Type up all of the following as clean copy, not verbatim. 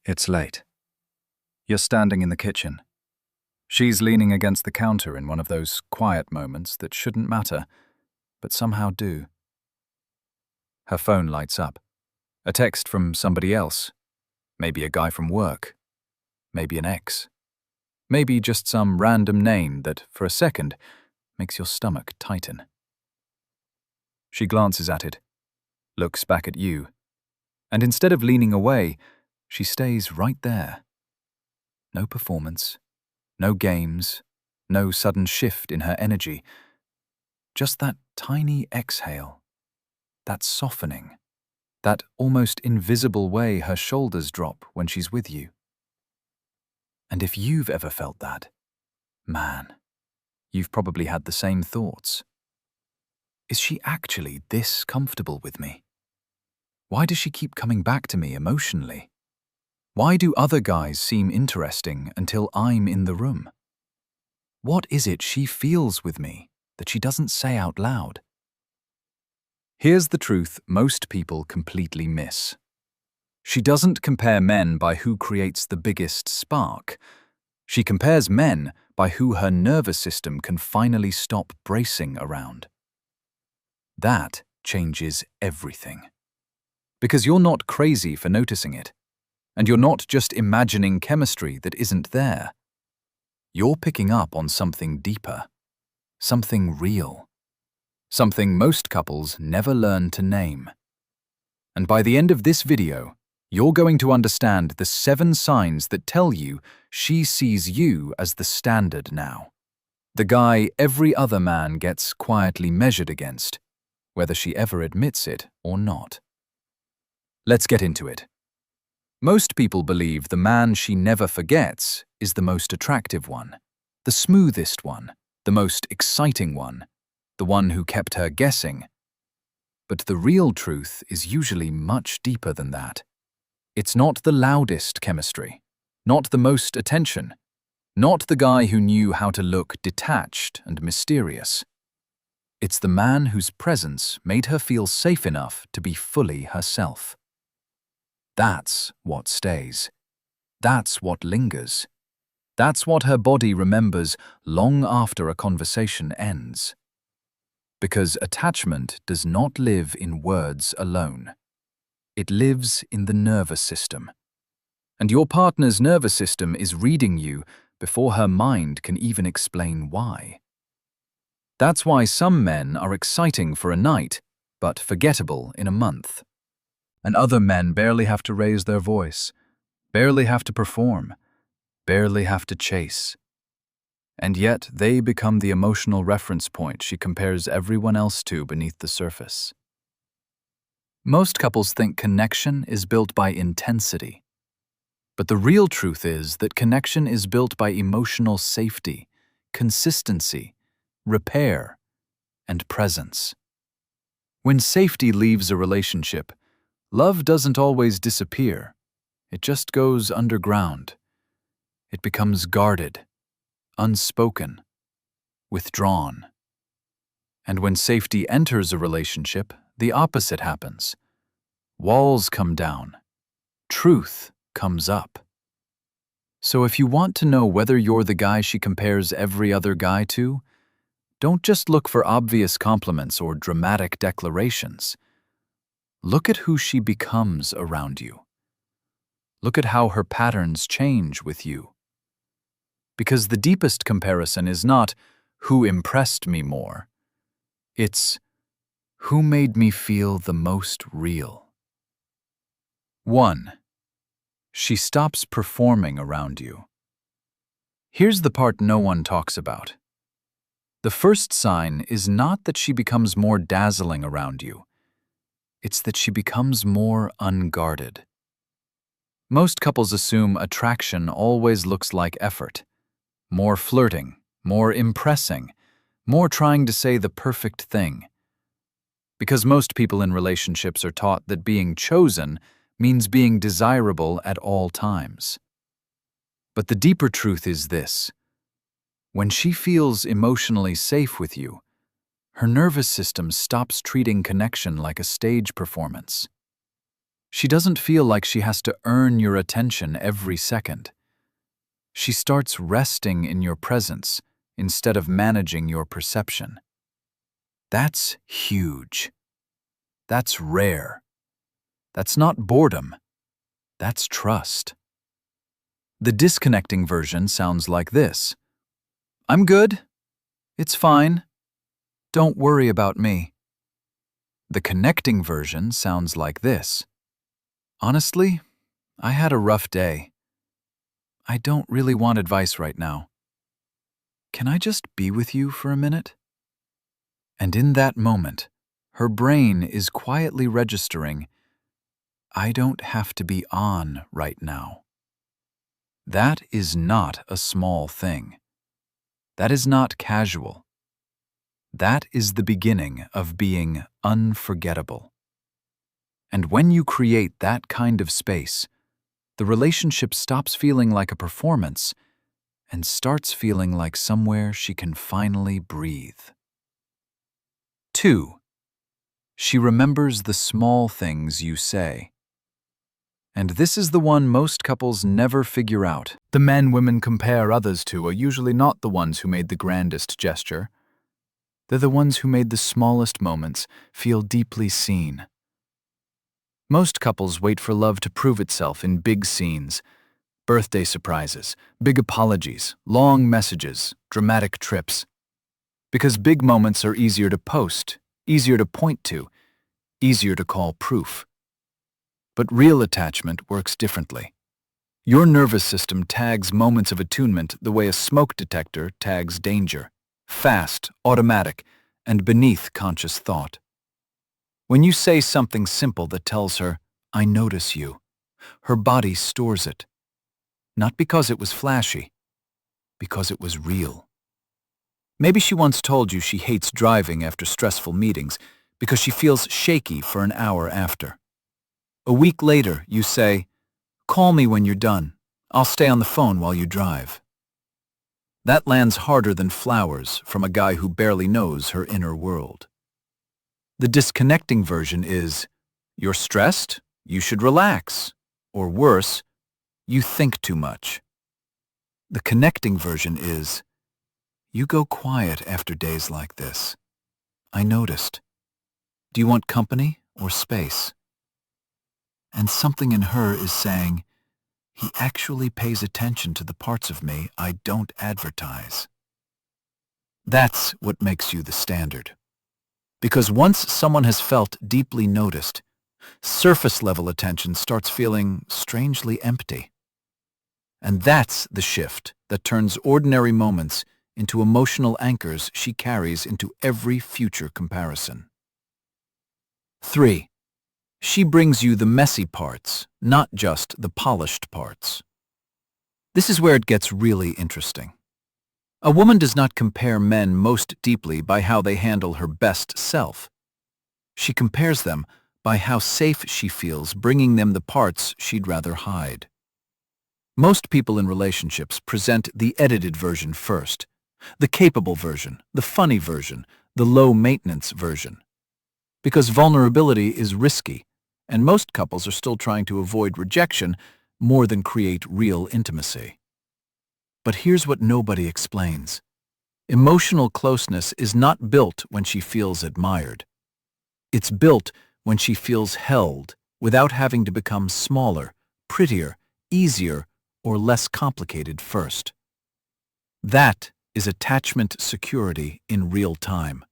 It's late. You're standing in the kitchen. She's leaning against the counter in one of those quiet moments that shouldn't matter, but somehow do. Her phone lights up. A text from somebody else. Maybe a guy from work. Maybe an ex. Maybe just some random name that, for a second, makes your stomach tighten. She glances at it, looks back at you, and instead of leaning away, she stays right there. No performance, no games, no sudden shift in her energy. Just that tiny exhale, that softening, that almost invisible way her shoulders drop when she's with you. And if you've ever felt that, man, you've probably had the same thoughts. Is she actually this comfortable with me? Why does she keep coming back to me emotionally? Why do other guys seem interesting until I'm in the room? What is it she feels with me that she doesn't say out loud? Here's the truth most people completely miss. She doesn't compare men by who creates the biggest spark. She compares men by who her nervous system can finally stop bracing around. That changes everything. Because you're not crazy for noticing it. And you're not just imagining chemistry that isn't there. You're picking up on something deeper, something real, something most couples never learn to name. And by the end of this video, you're going to understand the 7 signs that tell you she sees you as the standard now. The guy every other man gets quietly measured against, whether she ever admits it or not. Let's get into it. Most people believe the man she never forgets is the most attractive one, the smoothest one, the most exciting one, the one who kept her guessing. But the real truth is usually much deeper than that. It's not the loudest chemistry, not the most attention, not the guy who knew how to look detached and mysterious. It's the man whose presence made her feel safe enough to be fully herself. That's what stays. That's what lingers. That's what her body remembers long after a conversation ends. Because attachment does not live in words alone. It lives in the nervous system. And your partner's nervous system is reading you before her mind can even explain why. That's why some men are exciting for a night, but forgettable in a month. And other men barely have to raise their voice, barely have to perform, barely have to chase. And yet they become the emotional reference point she compares everyone else to beneath the surface. Most couples think connection is built by intensity. But the real truth is that connection is built by emotional safety, consistency, repair, and presence. When safety leaves a relationship, love doesn't always disappear. It just goes underground. It becomes guarded, unspoken, withdrawn. And when safety enters a relationship, the opposite happens. Walls come down. Truth comes up. So if you want to know whether you're the guy she compares every other guy to, don't just look for obvious compliments or dramatic declarations. Look at who she becomes around you. Look at how her patterns change with you. Because the deepest comparison is not who impressed me more. It's who made me feel the most real. 1. She stops performing around you. Here's the part no one talks about. The first sign is not that she becomes more dazzling around you. It's that she becomes more unguarded. Most couples assume attraction always looks like effort. More flirting, more impressing, more trying to say the perfect thing. Because most people in relationships are taught that being chosen means being desirable at all times. But the deeper truth is this. When she feels emotionally safe with you, her nervous system stops treating connection like a stage performance. She doesn't feel like she has to earn your attention every second. She starts resting in your presence instead of managing your perception. That's huge. That's rare. That's not boredom. That's trust. The disconnecting version sounds like this. I'm good. It's fine. Don't worry about me. The connecting version sounds like this. Honestly, I had a rough day. I don't really want advice right now. Can I just be with you for a minute? And in that moment, her brain is quietly registering, I don't have to be on right now. That is not a small thing. That is not casual. That is the beginning of being unforgettable. And when you create that kind of space, the relationship stops feeling like a performance and starts feeling like somewhere she can finally breathe. 2. She remembers the small things you say. And this is the one most couples never figure out. The men women compare others to are usually not the ones who made the grandest gesture. They're the ones who made the smallest moments feel deeply seen. Most couples wait for love to prove itself in big scenes, birthday surprises, big apologies, long messages, dramatic trips. Because big moments are easier to post, easier to point to, easier to call proof. But real attachment works differently. Your nervous system tags moments of attunement the way a smoke detector tags danger. Fast, automatic, and beneath conscious thought. When you say something simple that tells her, I notice you, her body stores it. Not because it was flashy, because it was real. Maybe she once told you she hates driving after stressful meetings because she feels shaky for an hour after. A week later, you say, call me when you're done. I'll stay on the phone while you drive. That lands harder than flowers from a guy who barely knows her inner world. The disconnecting version is, you're stressed, you should relax. Or worse, you think too much. The connecting version is, you go quiet after days like this. I noticed. Do you want company or space? And something in her is saying, he actually pays attention to the parts of me I don't advertise. That's what makes you the standard. Because once someone has felt deeply noticed, surface-level attention starts feeling strangely empty. And that's the shift that turns ordinary moments into emotional anchors she carries into every future comparison. 3. She brings you the messy parts, not just the polished parts. This is where it gets really interesting. A woman does not compare men most deeply by how they handle her best self. She compares them by how safe she feels bringing them the parts she'd rather hide. Most people in relationships present the edited version first, the capable version, the funny version, the low-maintenance version. Because vulnerability is risky, and most couples are still trying to avoid rejection more than create real intimacy. But here's what nobody explains. Emotional closeness is not built when she feels admired. It's built when she feels held without having to become smaller, prettier, easier, or less complicated first. That is attachment security in real time.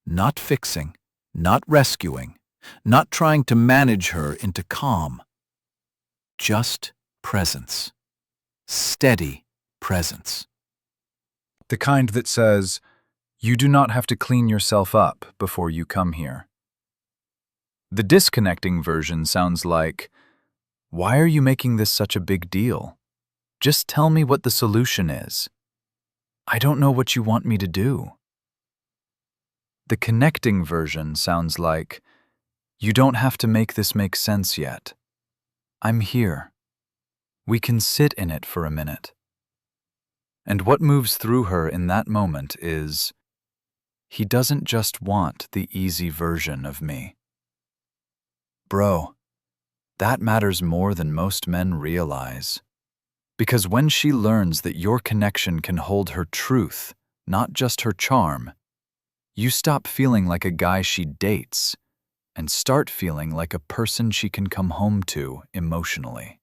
Not fixing, not rescuing, not trying to manage her into calm. Just presence. Steady presence. The kind that says, you do not have to clean yourself up before you come here. The disconnecting version sounds like, why are you making this such a big deal? Just tell me what the solution is. I don't know what you want me to do. The connecting version sounds like, you don't have to make this make sense yet. I'm here. We can sit in it for a minute. And what moves through her in that moment is, he doesn't just want the easy version of me. Bro, That matters more than most men realize. Because when she learns that your connection can hold her truth, not just her charm, you stop feeling like a guy she dates and start feeling like a person she can come home to emotionally.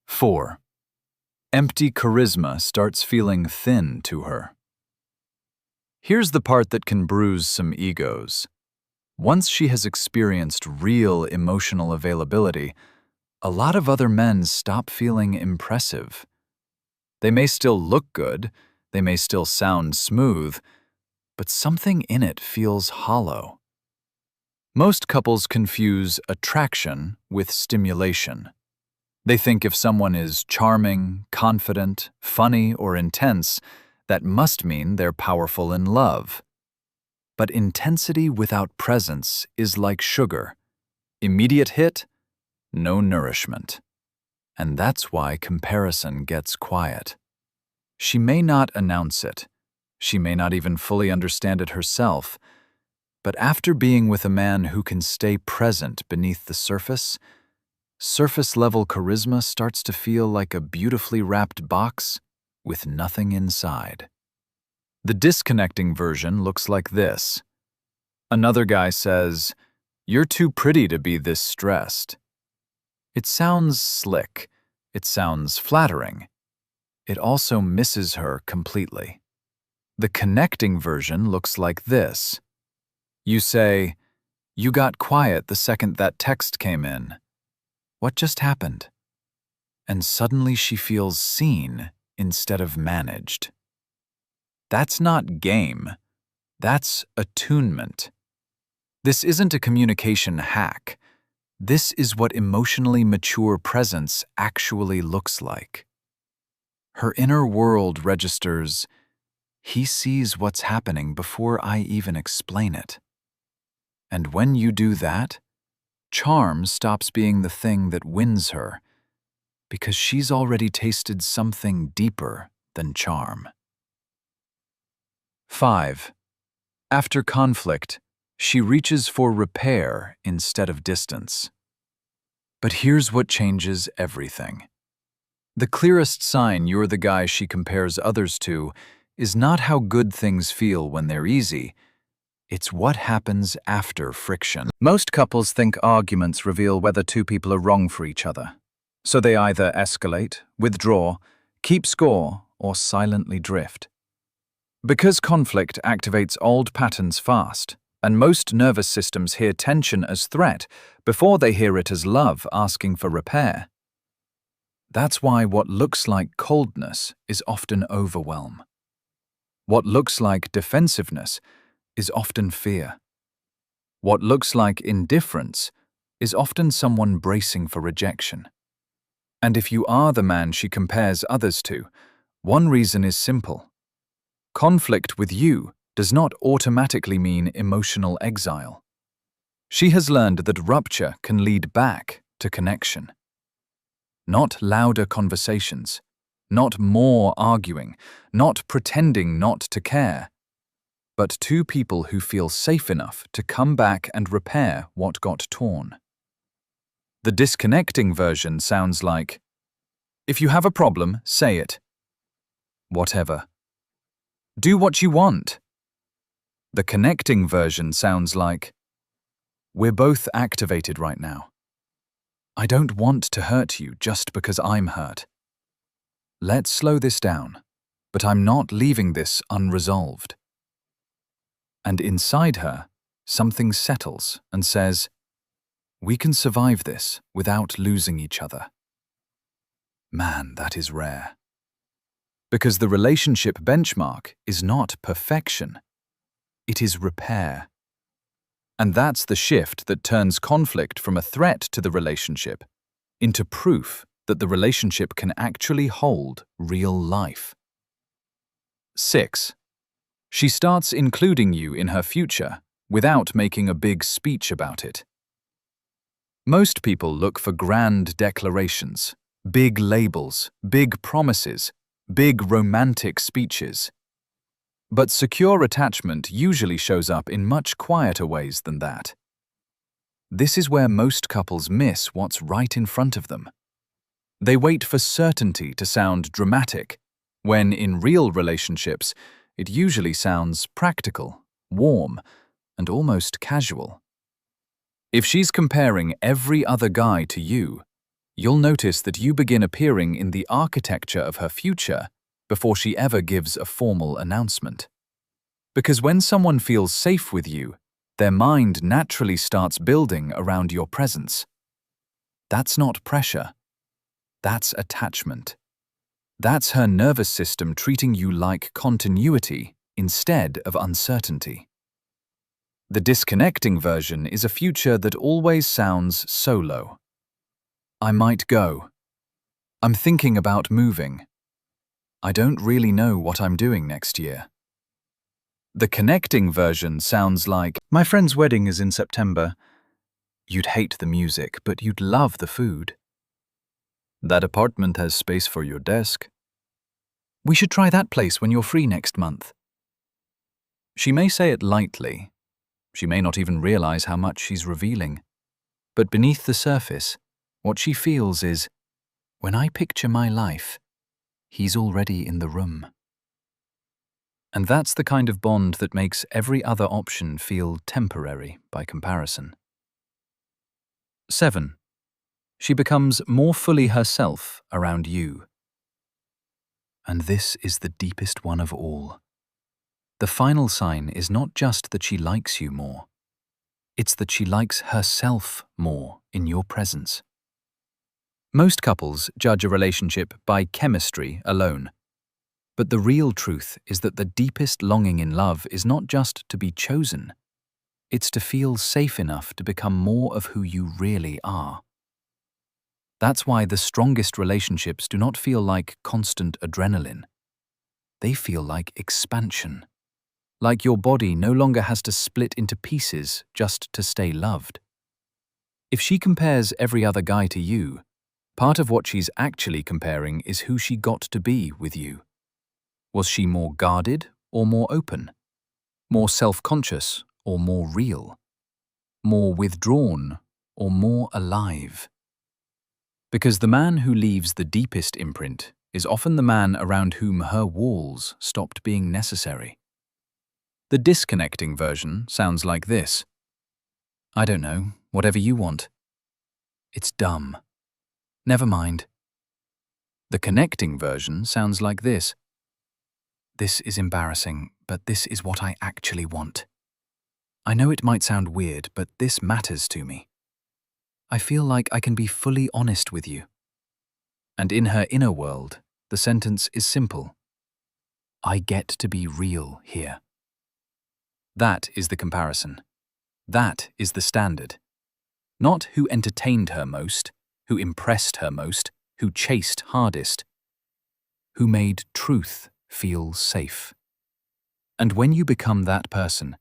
4. Empty charisma starts feeling thin to her. Here's the part that can bruise some egos. Once she has experienced real emotional availability, a lot of other men stop feeling impressive. They may still look good, they may still sound smooth, but something in it feels hollow. Most couples confuse attraction with stimulation. They think if someone is charming, confident, funny, or intense, that must mean they're powerful in love. But intensity without presence is like sugar. Immediate hit, no nourishment. And that's why comparison gets quiet. She may not announce it. She may not even fully understand it herself. But after being with a man who can stay present beneath the surface-level charisma starts to feel like a beautifully wrapped box with nothing inside. The disconnecting version looks like this. Another guy says, "You're too pretty to be this stressed." It sounds slick. It sounds flattering. It also misses her completely. The connecting version looks like this. You say, "You got quiet the second that text came in. What just happened?" And suddenly she feels seen instead of managed. That's not game. That's attunement. This isn't a communication hack. This is what emotionally mature presence actually looks like. Her inner world registers, "He sees what's happening before I even explain it." And when you do that, charm stops being the thing that wins her, because she's already tasted something deeper than charm. 5. After conflict, she reaches for repair instead of distance. But here's what changes everything. The clearest sign you're the guy she compares others to is not how good things feel when they're easy. It's what happens after friction. Most couples think arguments reveal whether two people are wrong for each other. So they either escalate, withdraw, keep score, or silently drift. Because conflict activates old patterns fast, and most nervous systems hear tension as threat before they hear it as love asking for repair. That's why what looks like coldness is often overwhelm. What looks like defensiveness is often fear. What looks like indifference is often someone bracing for rejection. And if you are the man she compares others to, one reason is simple. Conflict with you does not automatically mean emotional exile. She has learned that rupture can lead back to connection. Not louder conversations, not more arguing, not pretending not to care, but two people who feel safe enough to come back and repair what got torn. The disconnecting version sounds like, "If you have a problem, say it. Whatever. Do what you want." The connecting version sounds like, "We're both activated right now. I don't want to hurt you just because I'm hurt. Let's slow this down, but I'm not leaving this unresolved." And inside her, something settles and says, "We can survive this without losing each other." Man, that is rare. Because the relationship benchmark is not perfection, it is repair. And that's the shift that turns conflict from a threat to the relationship into proof that the relationship can actually hold real life. 6. She starts including you in her future without making a big speech about it. Most people look for grand declarations, big labels, big promises, big romantic speeches. But secure attachment usually shows up in much quieter ways than that. This is where most couples miss what's right in front of them. They wait for certainty to sound dramatic, when in real relationships, it usually sounds practical, warm, and almost casual. If she's comparing every other guy to you, you'll notice that you begin appearing in the architecture of her future before she ever gives a formal announcement. Because when someone feels safe with you, their mind naturally starts building around your presence. That's not pressure. That's attachment. That's her nervous system treating you like continuity instead of uncertainty. The disconnecting version is a future that always sounds solo. I might go. I'm thinking about moving. I don't really know what I'm doing next year. The connecting version sounds like, my friend's wedding is in September. You'd hate the music, but you'd love the food. That apartment has space for your desk. We should try that place when you're free next month. She may say it lightly. She may not even realize how much she's revealing. But beneath the surface, what she feels is, when I picture my life, he's already in the room. And that's the kind of bond that makes every other option feel temporary by comparison. 7. She becomes more fully herself around you. And this is the deepest one of all. The final sign is not just that she likes you more. It's that she likes herself more in your presence. Most couples judge a relationship by chemistry alone. But the real truth is that the deepest longing in love is not just to be chosen. It's to feel safe enough to become more of who you really are. That's why the strongest relationships do not feel like constant adrenaline. They feel like expansion. Like your body no longer has to split into pieces just to stay loved. If she compares every other guy to you, part of what she's actually comparing is who she got to be with you. Was she more guarded or more open? More self-conscious or more real? More withdrawn or more alive? Because the man who leaves the deepest imprint is often the man around whom her walls stopped being necessary. The disconnecting version sounds like this. I don't know, whatever you want. It's dumb. Never mind. The connecting version sounds like this. This is embarrassing, but this is what I actually want. I know it might sound weird, but this matters to me. I feel like I can be fully honest with you. And in her inner world, the sentence is simple. I get to be real here. That is the comparison. That is the standard. Not who entertained her most, who impressed her most, who chased hardest. Who made truth feel safe. And when you become that person,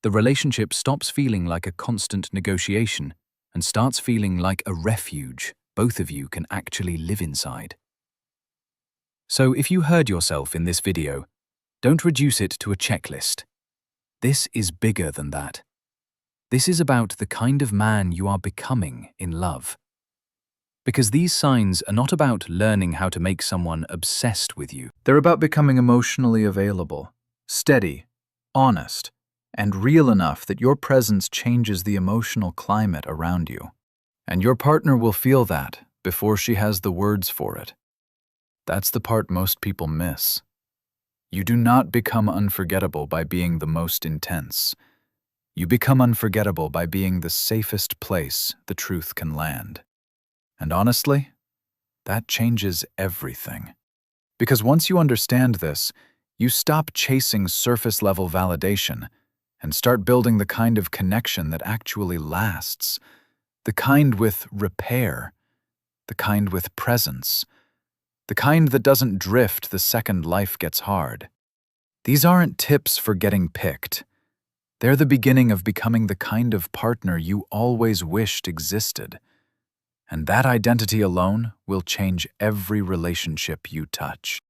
the relationship stops feeling like a constant negotiation and starts feeling like a refuge both of you can actually live inside. So if you heard yourself in this video, don't reduce it to a checklist. This is bigger than that. This is about the kind of man you are becoming in love. Because these signs are not about learning how to make someone obsessed with you. They're about becoming emotionally available, steady, honest, and real enough that your presence changes the emotional climate around you. And your partner will feel that before she has the words for it. That's the part most people miss. You do not become unforgettable by being the most intense. You become unforgettable by being the safest place the truth can land. And honestly, that changes everything. Because once you understand this, you stop chasing surface-level validation and start building the kind of connection that actually lasts, the kind with repair, the kind with presence, the kind that doesn't drift the second life gets hard. These aren't tips for getting picked. They're the beginning of becoming the kind of partner you always wished existed. And that identity alone will change every relationship you touch.